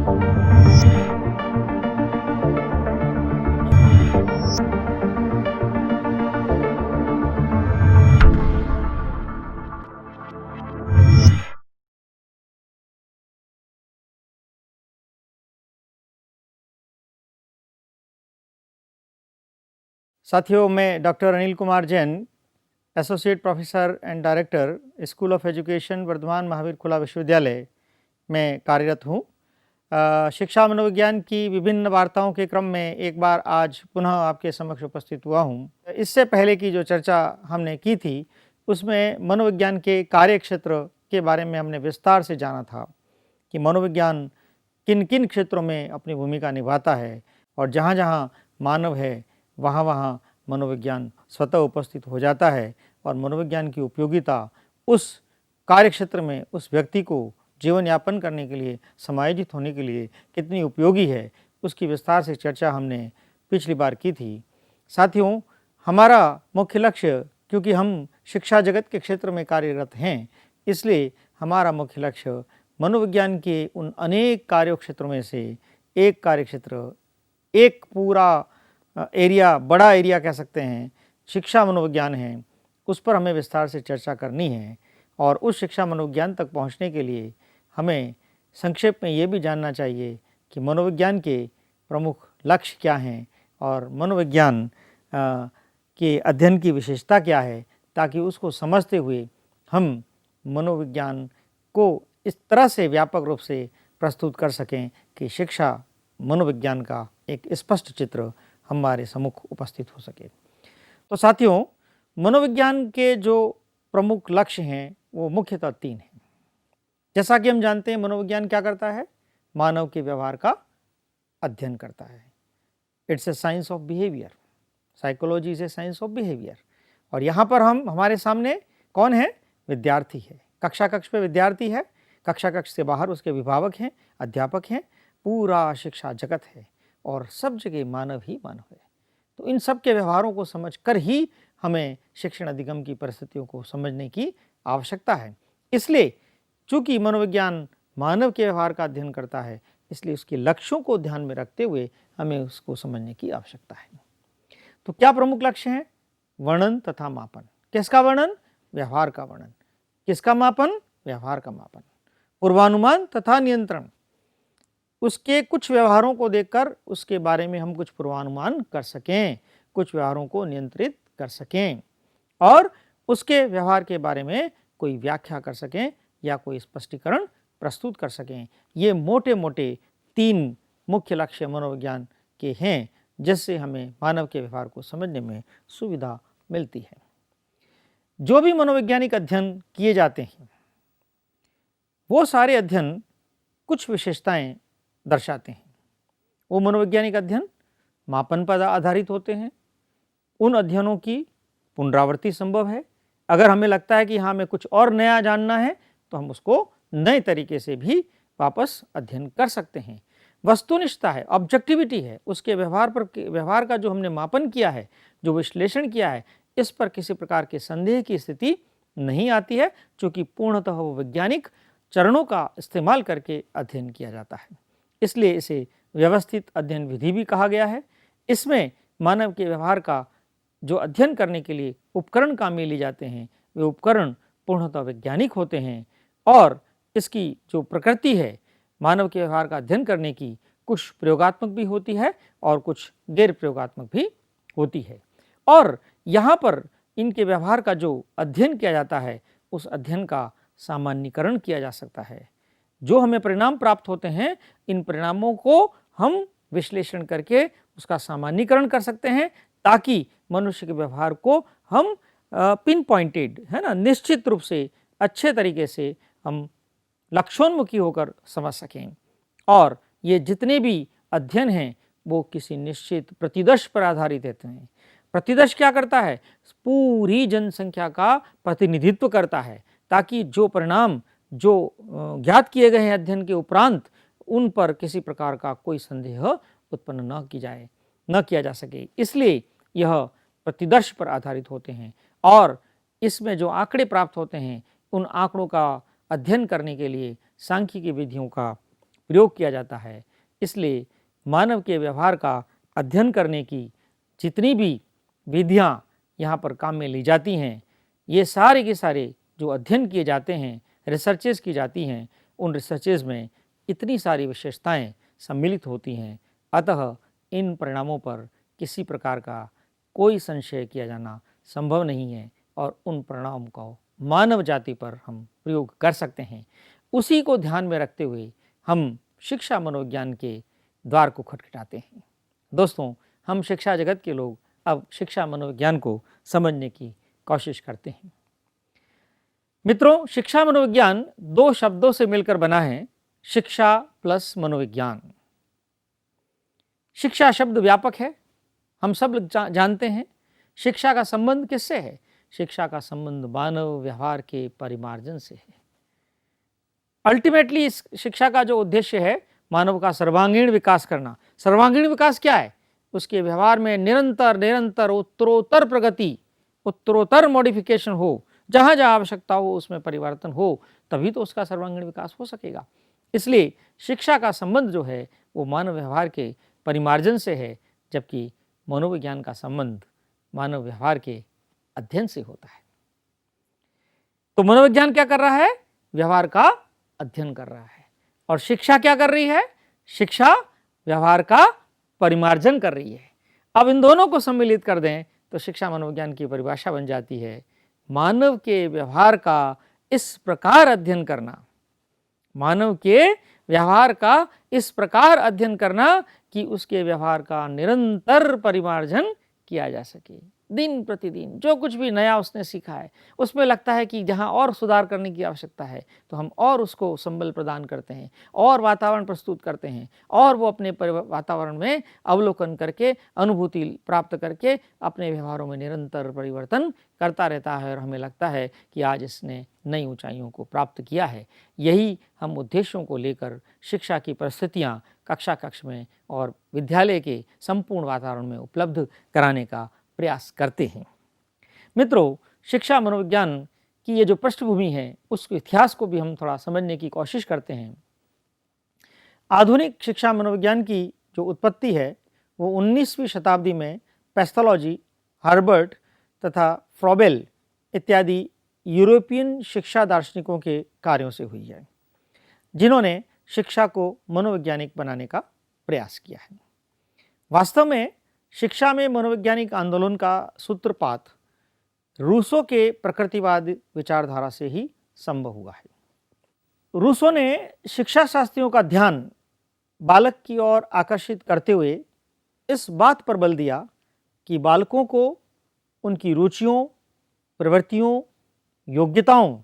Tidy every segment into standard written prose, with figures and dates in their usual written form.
साथियों, मैं doctor Anil Kumar Jain, associate professor and director, school of education, Vardhaman Mahaveer खुला विश्वविद्यालय में कार्यरत हूँ। शिक्षा मनोविज्ञान की विभिन्न वार्ताओं के क्रम में एक बार आज पुनः आपके समक्ष उपस्थित हुआ हूँ। इससे पहले की जो चर्चा हमने की थी उसमें मनोविज्ञान के कार्यक्षेत्र के बारे में हमने विस्तार से जाना था कि मनोविज्ञान किन किन क्षेत्रों में अपनी भूमिका निभाता है और जहाँ जहाँ मानव है वहाँ वहाँ मनोविज्ञान स्वतः उपस्थित हो जाता है और मनोविज्ञान की उपयोगिता उस कार्यक्षेत्र में उस व्यक्ति को जीवन यापन करने के लिए, समायोजित होने के लिए कितनी उपयोगी है, उसकी विस्तार से चर्चा हमने पिछली बार की थी। साथियों, हमारा मुख्य लक्ष्य, क्योंकि हम शिक्षा जगत के क्षेत्र में कार्यरत हैं, इसलिए हमारा मुख्य लक्ष्य मनोविज्ञान के उन अनेक कार्यक्षेत्रों में से एक कार्यक्षेत्र, एक पूरा एरिया, बड़ा एरिया कह सकते हैं, शिक्षा मनोविज्ञान है, उस पर हमें विस्तार से चर्चा करनी है। और उस शिक्षा मनोविज्ञान तक पहुंचने के लिए हमें संक्षेप में ये भी जानना चाहिए कि मनोविज्ञान के प्रमुख लक्ष्य क्या हैं और मनोविज्ञान के अध्ययन की विशेषता क्या है, ताकि उसको समझते हुए हम मनोविज्ञान को इस तरह से व्यापक रूप से प्रस्तुत कर सकें कि शिक्षा मनोविज्ञान का एक स्पष्ट चित्र हमारे सम्मुख उपस्थित हो सके। तो साथियों, मनोविज्ञान के जो प्रमुख लक्ष्य हैं वो मुख्यतः 3 हैं। जैसा कि हम जानते हैं, मनोविज्ञान क्या करता है? मानव के व्यवहार का अध्ययन करता है। It's a science of behaviour. Psychology is a science of behaviour. और यहाँ पर हमारे सामने कौन है? विद्यार्थी है। कक्षा कक्ष पे विद्यार्थी है, कक्षा कक्ष से बाहर उसके अभिभावक हैं, अध्यापक हैं, पूरा शिक्षा जगत है और सब जगह मानव ही मानव है। तो इन सब के व्यवहारों को समझकर ही हमें शिक्षण अधिगम की परिस्थितियों को समझने की आवश्यकता है। इसलिए चूंकि मनोविज्ञान मानव के व्यवहार का अध्ययन करता है, इसलिए उसके लक्ष्यों को ध्यान में रखते हुए हमें उसको समझने की आवश्यकता है। तो क्या प्रमुख लक्ष्य हैं? वर्णन तथा मापन। किसका वर्णन? व्यवहार का वर्णन। किसका मापन? व्यवहार का मापन। पूर्वानुमान तथा नियंत्रण। उसके कुछ व्यवहारों को देखकर उसके बारे में हम कुछ पूर्वानुमान कर सकें, कुछ व्यवहारों को नियंत्रित कर सकें और उसके व्यवहार के बारे में कोई व्याख्या कर सकें या कोई स्पष्टीकरण प्रस्तुत कर सकें। ये मोटे मोटे 3 मुख्य लक्ष्य मनोविज्ञान के हैं, जिससे हमें मानव के व्यवहार को समझने में सुविधा मिलती है। जो भी मनोवैज्ञानिक अध्ययन किए जाते हैं वो सारे अध्ययन कुछ विशेषताएं दर्शाते हैं। वो मनोवैज्ञानिक अध्ययन मापन पर आधारित होते हैं। उन अध्ययनों की पुनरावृत्ति संभव है। अगर हमें लगता है कि हाँ, हमें कुछ और नया जानना है तो हम उसको नए तरीके से भी वापस अध्ययन कर सकते हैं। वस्तुनिष्ठता है, ऑब्जेक्टिविटी है, उसके व्यवहार का जो हमने मापन किया है, जो विश्लेषण किया है, इस पर किसी प्रकार के संदेह की स्थिति नहीं आती है, चूँकि पूर्णतः वो वैज्ञानिक चरणों का इस्तेमाल करके अध्ययन किया जाता है। इसलिए इसे व्यवस्थित अध्ययन विधि भी कहा गया है। इसमें मानव के व्यवहार का जो अध्ययन करने के लिए उपकरण काम में लिए जाते हैं, वे उपकरण पूर्णतः वैज्ञानिक होते हैं और इसकी जो प्रकृति है मानव के व्यवहार का अध्ययन करने की, कुछ प्रयोगात्मक भी होती है और कुछ गैर प्रयोगात्मक भी होती है। और यहाँ पर इनके व्यवहार का जो अध्ययन किया जाता है, उस अध्ययन का सामान्यीकरण किया जा सकता है। जो हमें परिणाम प्राप्त होते हैं, इन परिणामों को हम विश्लेषण करके उसका सामान्यीकरण कर सकते हैं, ताकि मनुष्य के व्यवहार को हम पिन पॉइंटेड, है ना, निश्चित रूप से अच्छे तरीके से हम लक्ष्योन्मुखी होकर समझ सकें। और ये जितने भी अध्ययन हैं वो किसी निश्चित प्रतिदर्श पर आधारित रहते हैं। प्रतिदर्श क्या करता है? पूरी जनसंख्या का प्रतिनिधित्व करता है, ताकि जो परिणाम जो ज्ञात किए गए हैं अध्ययन के उपरांत, उन पर किसी प्रकार का कोई संदेह उत्पन्न न किया जा सके। इसलिए यह प्रतिदर्श पर आधारित होते हैं और इसमें जो आंकड़े प्राप्त होते हैं, उन आंकड़ों का अध्ययन करने के लिए सांख्यिकी विधियों का प्रयोग किया जाता है। इसलिए मानव के व्यवहार का अध्ययन करने की जितनी भी विधियाँ यहाँ पर काम में ली जाती हैं, ये सारे के सारे जो अध्ययन किए जाते हैं, रिसर्चेस की जाती हैं, उन रिसर्चेस में इतनी सारी विशेषताएं सम्मिलित होती हैं। अतः इन परिणामों पर किसी प्रकार का कोई संशय किया जाना संभव नहीं है और उन परिणाम को मानव जाति पर हम प्रयोग कर सकते हैं। उसी को ध्यान में रखते हुए हम शिक्षा मनोविज्ञान के द्वार को खटखटाते हैं। दोस्तों, हम शिक्षा जगत के लोग अब शिक्षा मनोविज्ञान को समझने की कोशिश करते हैं। मित्रों, शिक्षा मनोविज्ञान दो शब्दों से मिलकर बना है, शिक्षा प्लस मनोविज्ञान। शिक्षा शब्द व्यापक है, हम सब जानते हैं। शिक्षा का संबंध किससे है? शिक्षा का संबंध मानव व्यवहार के परिमार्जन से है। अल्टीमेटली इस शिक्षा का जो उद्देश्य है, मानव का सर्वांगीण विकास करना। सर्वांगीण विकास क्या है? उसके व्यवहार में निरंतर उत्तरोत्तर प्रगति, उत्तरोत्तर मॉडिफिकेशन हो, जहाँ जहाँ आवश्यकता हो उसमें परिवर्तन हो, तभी तो उसका सर्वांगीण विकास हो सकेगा। इसलिए शिक्षा का संबंध जो है वो मानव व्यवहार के परिमार्जन से है, जबकि मनोविज्ञान का संबंध मानव व्यवहार के अध्ययन से होता है। तो मनोविज्ञान क्या कर रहा है? व्यवहार का अध्ययन कर रहा है। और शिक्षा क्या कर रही है? शिक्षा व्यवहार का परिमार्जन कर रही है। अब इन दोनों को सम्मिलित कर दें तो शिक्षा मनोविज्ञान की परिभाषा बन जाती है, मानव के व्यवहार का इस प्रकार अध्ययन करना, मानव के व्यवहार का इस प्रकार अध्ययन करना कि उसके व्यवहार का निरंतर परिमार्जन किया जा सके। दिन प्रतिदिन जो कुछ भी नया उसने सीखा है, उसमें लगता है कि जहाँ और सुधार करने की आवश्यकता है तो हम और उसको संबल प्रदान करते हैं और वातावरण प्रस्तुत करते हैं, और वो अपने वातावरण में अवलोकन करके, अनुभूति प्राप्त करके अपने व्यवहारों में निरंतर परिवर्तन करता रहता है और हमें लगता है कि आज इसने नई ऊंचाइयों को प्राप्त किया है। यही हम उद्देश्यों को लेकर शिक्षा की परिस्थितियाँ कक्षा कक्ष में और विद्यालय के संपूर्ण वातावरण में उपलब्ध कराने का प्रयास करते हैं। मित्रों, शिक्षा मनोविज्ञान की ये जो पृष्ठभूमि है उसके इतिहास को भी हम थोड़ा समझने की कोशिश करते हैं। आधुनिक शिक्षा मनोविज्ञान की जो उत्पत्ति है वो 19वीं शताब्दी में पैथोलॉजी, हर्बर्ट तथा फ्रॉबेल इत्यादि यूरोपियन शिक्षा दार्शनिकों के कार्यों से हुई है, जिन्होंने शिक्षा को मनोवैज्ञानिक बनाने का प्रयास किया है। वास्तव में शिक्षा में मनोवैज्ञानिक आंदोलन का सूत्रपात रूसो के प्रकृतिवाद विचारधारा से ही संभव हुआ है। रूसो ने शिक्षा शास्त्रियों का ध्यान बालक की ओर आकर्षित करते हुए इस बात पर बल दिया कि बालकों को उनकी रुचियों, प्रवृत्तियों, योग्यताओं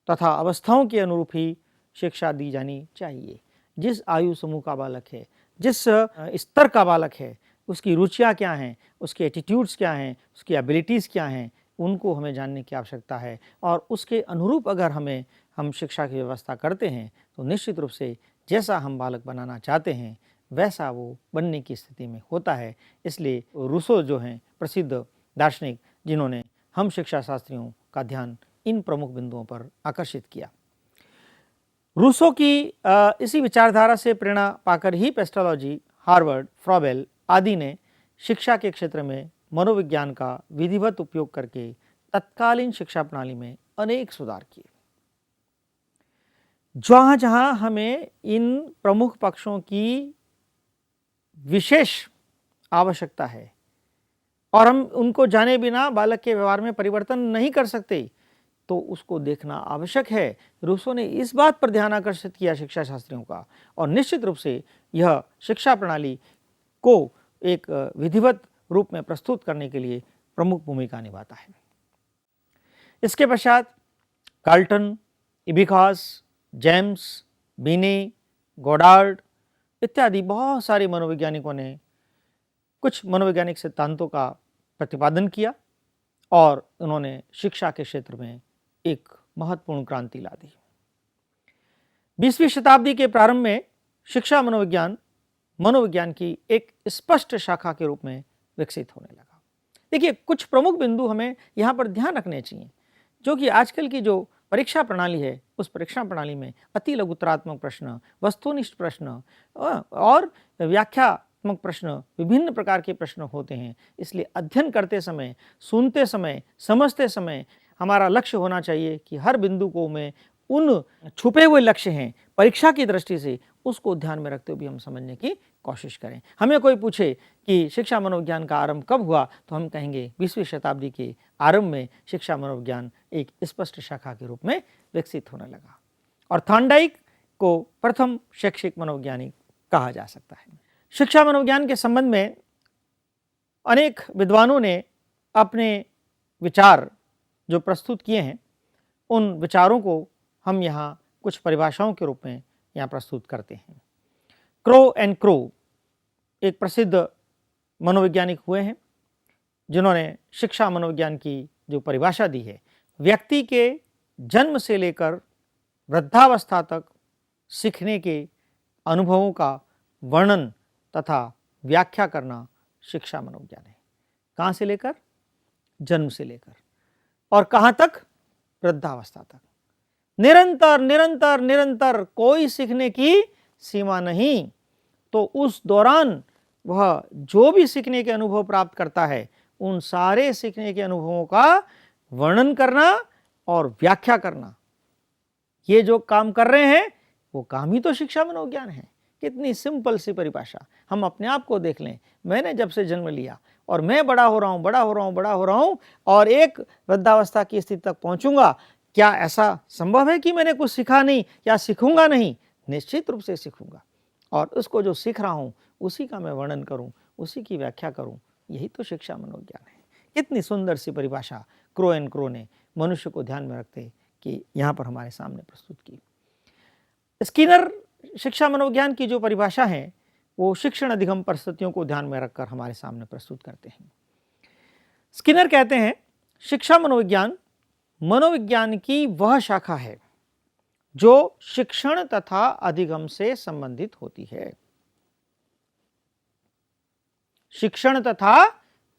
तथा अवस्थाओं के अनुरूप ही शिक्षा दी जानी चाहिए। जिस आयु समूह का बालक है, जिस स्तर का बालक है, उसकी रुचियाँ क्या हैं, उसके एटीट्यूड्स क्या हैं, उसकी एबिलिटीज़ क्या हैं, उनको हमें जानने की आवश्यकता है। और उसके अनुरूप अगर हम शिक्षा की व्यवस्था करते हैं तो निश्चित रूप से जैसा हम बालक बनाना चाहते हैं वैसा वो बनने की स्थिति में होता है। इसलिए रूसो जो हैं प्रसिद्ध दार्शनिक, जिन्होंने हम शिक्षा शास्त्रियों का ध्यान इन प्रमुख बिंदुओं पर आकर्षित किया। रूसो की इसी विचारधारा से प्रेरणा पाकर ही पेस्टोलॉजी, हार्वर्ड, फ्रॉबेल आदि ने शिक्षा के क्षेत्र में मनोविज्ञान का विधिवत उपयोग करके तत्कालीन शिक्षा प्रणाली में अनेक सुधार किए। जहाँ जहाँ हमें इन प्रमुख पक्षों की विशेष आवश्यकता है और हम उनको जाने बिना बालक के व्यवहार में परिवर्तन नहीं कर सकते, तो उसको देखना आवश्यक है। रूसो ने इस बात पर ध्यान आकर्षित किया शिक्षा शास्त्रियों का, और निश्चित रूप से यह शिक्षा प्रणाली को एक विधिवत रूप में प्रस्तुत करने के लिए प्रमुख भूमिका निभाता है। इसके पश्चात कार्ल्टन, इबिकास, जेम्स, बीने, गोडार्ड इत्यादि बहुत सारे मनोवैज्ञानिकों ने कुछ मनोवैज्ञानिक सिद्धांतों का प्रतिपादन किया और उन्होंने शिक्षा के क्षेत्र में एक महत्वपूर्ण क्रांति ला दी। 20वीं शताब्दी के प्रारंभ में शिक्षा मनोविज्ञान की एक स्पष्ट शाखा के रूप में विकसित होने लगा। देखिए, कुछ प्रमुख बिंदु हमें यहाँ पर ध्यान रखने चाहिए, जो कि आजकल की जो परीक्षा प्रणाली है, उस परीक्षा प्रणाली में अति लघुतरात्मक प्रश्न, वस्तुनिष्ठ प्रश्न और व्याख्यात्मक प्रश्न, विभिन्न प्रकार के प्रश्न होते हैं। इसलिए अध्ययन करते समय, सुनते समय, समझते समय हमारा लक्ष्य होना चाहिए कि हर बिंदु को मैं उन छुपे हुए लक्ष्य हैं परीक्षा की दृष्टि से, उसको ध्यान में रखते हुए भी हम समझने की कोशिश करें। हमें कोई पूछे कि शिक्षा मनोविज्ञान का आरंभ कब हुआ, तो हम कहेंगे 20वीं शताब्दी के आरंभ में शिक्षा मनोविज्ञान एक स्पष्ट शाखा के रूप में विकसित होने लगा और थॉर्नडाइक को प्रथम शैक्षिक मनोवैज्ञानिक कहा जा सकता है। शिक्षा मनोविज्ञान के संबंध में अनेक विद्वानों ने अपने विचार जो प्रस्तुत किए हैं, उन विचारों को हम यहाँ कुछ परिभाषाओं के रूप में यहाँ प्रस्तुत करते हैं। क्रो एंड क्रो एक प्रसिद्ध मनोवैज्ञानिक हुए हैं जिन्होंने शिक्षा मनोविज्ञान की जो परिभाषा दी है, व्यक्ति के जन्म से लेकर वृद्धावस्था तक सीखने के अनुभवों का वर्णन तथा व्याख्या करना शिक्षा मनोविज्ञान है। कहाँ से लेकर? जन्म से लेकर, और कहाँ तक? वृद्धावस्था तक। निरंतर निरंतर निरंतर, कोई सीखने की सीमा नहीं। तो उस दौरान वह जो भी सीखने के अनुभव प्राप्त करता है, उन सारे सीखने के अनुभवों का वर्णन करना और व्याख्या करना, ये जो काम कर रहे हैं वो काम ही तो शिक्षा मनोविज्ञान है। कितनी सिंपल सी परिभाषा। हम अपने आप को देख लें, मैंने जब से जन्म लिया और मैं बड़ा हो रहा हूँ, बड़ा हो रहा हूँ, बड़ा हो रहा हूँ और एक वृद्धावस्था की स्थिति तक पहुँचूंगा, क्या ऐसा संभव है कि मैंने कुछ सीखा नहीं या सीखूंगा नहीं? निश्चित रूप से सीखूंगा, और उसको जो सीख रहा हूँ उसी का मैं वर्णन करूँ, उसी की व्याख्या करूँ, यही तो शिक्षा मनोविज्ञान है। कितनी सुंदर सी परिभाषा क्रो एंड क्रो ने मनुष्य को ध्यान में रखते कि यहाँ पर हमारे सामने प्रस्तुत की। स्किनर शिक्षा मनोविज्ञान की जो परिभाषा है वो शिक्षण अधिगम परिस्थितियों को ध्यान में रखकर हमारे सामने प्रस्तुत करते हैं। स्किनर कहते हैं शिक्षा मनोविज्ञान मनोविज्ञान की वह शाखा है जो शिक्षण तथा अधिगम से संबंधित होती है। शिक्षण तथा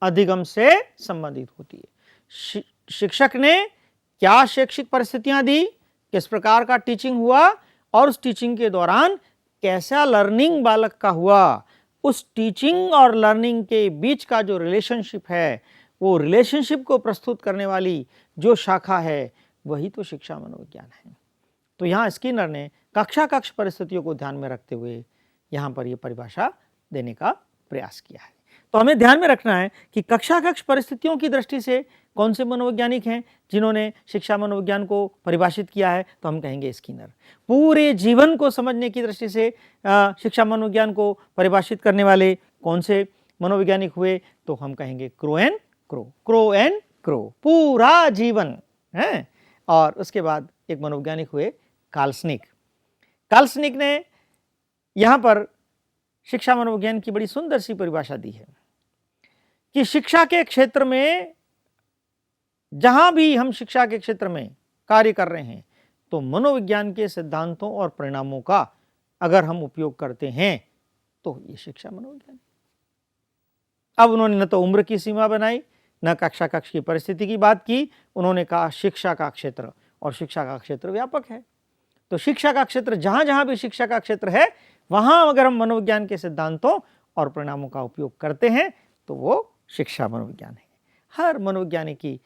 अधिगम से संबंधित होती है। शिक्षक ने क्या शैक्षिक परिस्थितियां दी, किस प्रकार का टीचिंग हुआ और उस टीचिंग के दौरान कैसा लर्निंग बालक का हुआ, उस टीचिंग और लर्निंग के बीच का जो रिलेशनशिप है, वो रिलेशनशिप को प्रस्तुत करने वाली जो शाखा है वही तो शिक्षा मनोविज्ञान है। तो यहाँ स्किनर ने कक्षा कक्ष परिस्थितियों को ध्यान में रखते हुए यहाँ पर ये परिभाषा देने का प्रयास किया है। तो हमें ध्यान में रखना है कि कक्षा कक्ष परिस्थितियों की दृष्टि से कौन से मनोवैज्ञानिक हैं जिन्होंने शिक्षा मनोविज्ञान को परिभाषित किया है, तो हम कहेंगे स्किनर। पूरे जीवन को समझने की दृष्टि से शिक्षा मनोविज्ञान को परिभाषित करने वाले कौन से मनोवैज्ञानिक हुए, तो हम कहेंगे crow and crow. Crow and crow, पूरा जीवन है। और उसके बाद एक मनोवैज्ञानिक हुए कार्लसनिक। कार्लसनिक ने यहाँ पर शिक्षा मनोविज्ञान की बड़ी सुंदर सी परिभाषा दी है कि शिक्षा के क्षेत्र में, जहां भी हम शिक्षा के क्षेत्र में कार्य कर रहे हैं, तो मनोविज्ञान के सिद्धांतों और परिणामों का अगर हम उपयोग करते हैं तो ये शिक्षा मनोविज्ञान है। अब उन्होंने न तो उम्र की सीमा बनाई, न कक्षा कक्ष की परिस्थिति की बात की, उन्होंने कहा शिक्षा का क्षेत्र, और शिक्षा का क्षेत्र व्यापक है। तो शिक्षा का क्षेत्र, जहां जहां भी शिक्षा का क्षेत्र है, वहां अगर हम मनोविज्ञान के सिद्धांतों और परिणामों का उपयोग करते हैं तो वो शिक्षा मनोविज्ञान है। हर मनोविज्ञानी की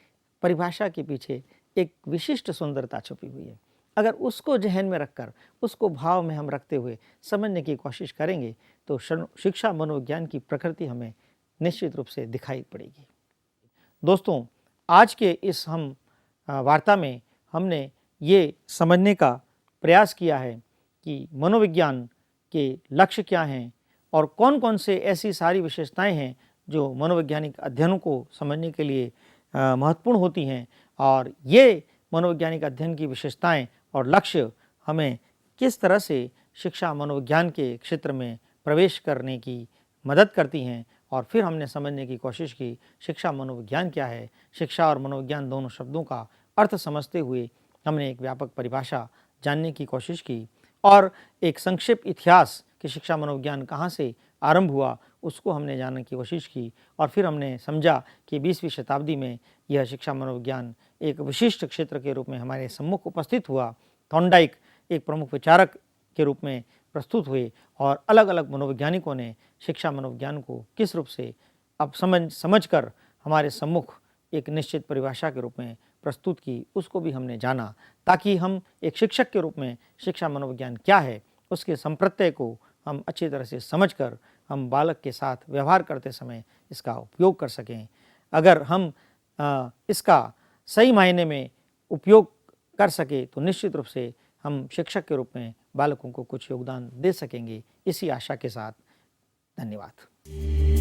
परिभाषा के पीछे एक विशिष्ट सुंदरता छुपी हुई है। अगर उसको जहन में रखकर, उसको भाव में हम रखते हुए समझने की कोशिश करेंगे तो शिक्षा मनोविज्ञान की प्रकृति हमें निश्चित रूप से दिखाई पड़ेगी। दोस्तों, आज के इस हम वार्ता में हमने ये समझने का प्रयास किया है कि मनोविज्ञान के लक्ष्य क्या हैं और कौन कौन से ऐसी सारी विशेषताएं हैं जो मनोवैज्ञानिक अध्ययनों को समझने के लिए महत्वपूर्ण होती हैं, और ये मनोवैज्ञानिक अध्ययन की विशेषताएं और लक्ष्य हमें किस तरह से शिक्षा मनोविज्ञान के क्षेत्र में प्रवेश करने की मदद करती हैं। और फिर हमने समझने की कोशिश की शिक्षा मनोविज्ञान क्या है। शिक्षा और मनोविज्ञान दोनों शब्दों का अर्थ समझते हुए हमने एक व्यापक परिभाषा जानने की कोशिश की और एक संक्षिप्त इतिहास कि शिक्षा मनोविज्ञान कहाँ से आरंभ हुआ उसको हमने जानने की कोशिश की। और फिर हमने समझा कि 20वीं शताब्दी में यह शिक्षा मनोविज्ञान एक विशिष्ट क्षेत्र के रूप में हमारे सम्मुख उपस्थित हुआ। थॉर्नडाइक एक प्रमुख विचारक के रूप में प्रस्तुत हुए और अलग अलग मनोवैज्ञानिकों ने शिक्षा मनोविज्ञान को किस रूप से अब समझकर हमारे सम्मुख एक निश्चित परिभाषा के रूप में प्रस्तुत की, उसको भी हमने जाना, ताकि हम एक शिक्षक के रूप में शिक्षा मनोविज्ञान क्या है उसके संप्रत्यय को हम अच्छी तरह से समझकर हम बालक के साथ व्यवहार करते समय इसका उपयोग कर सकें। अगर हम इसका सही मायने में उपयोग कर सके तो निश्चित रूप से हम शिक्षक के रूप में बालकों को कुछ योगदान दे सकेंगे। इसी आशा के साथ धन्यवाद।